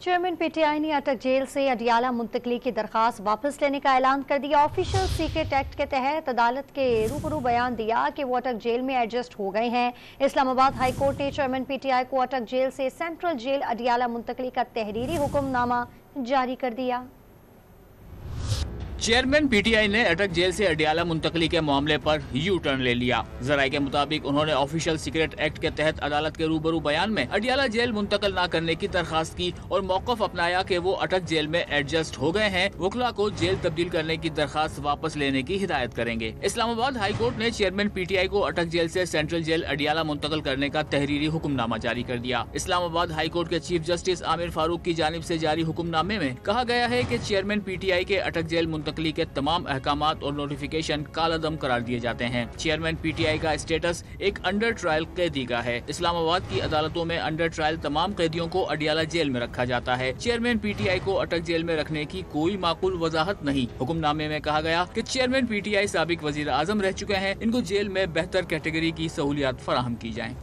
Chairman PTI ने अटक jail से अडियाला मुंतकली की दरखास्त वापस लेने का ऐलान कर दिया। ऑफिशियल सीक्रेट एक्ट के तहत अदालत के रूबरू बयान दिया कि वो अटक जेल में एडजस्ट हो गए हैं। इस्लामाबाद हाई कोर्ट ने चेयरमैन पीटीआई को अटक जेल से सेंट्रल जेल अडियाला मुंतकली का तहरीरी हुक्मनामा जारी कर दिया। चेयरमैन पीटीआई ने अटक जेल से अडियाला मुंतकली के मामले पर यू टर्न ले लिया। जराये के मुताबिक उन्होंने ऑफिशियल सीक्रेट एक्ट के तहत अदालत के रूबरू बयान में अडियाला जेल मुंतकल न करने की दरखास्त की और मौकफ अपनाया कि वो अटक जेल में एडजस्ट हो गए हैं। वकला को जेल तब्दील करने की दरखास्त वापस लेने की हिदायत करेंगे। इस्लामाबाद हाई कोर्ट ने चेयरमैन पीटीआई को अटक जेल से सेंट्रल जेल अडियाला मुंतकल करने का तहरीरी हुक्मनामा जारी कर दिया। इस्लामाबाद हाई कोर्ट के चीफ जस्टिस आमिर फारूक की जानिब से जारी हुक्मनामे में कहा गया है कि चेयरमैन पीटीआई के अटक जेल मुंतकली के तमाम अहकामात और नोटिफिकेशन कालादम करार दिए जाते हैं। चेयरमैन पीटीआई का स्टेटस एक अंडर ट्रायल कैदी का है। इस्लामाबाद की अदालतों में अंडर ट्रायल तमाम कैदियों को अडियाला जेल में रखा जाता है। चेयरमैन पीटीआई को अटक जेल में रखने की कोई माकूल वजाहत नहीं। हुक्मनामे में कहा गया कि चेयरमैन पीटीआई साबिक वजीर आजम रह चुके हैं, इनको जेल में बेहतर कैटेगरी की सहूलियात फराहम की जाएं।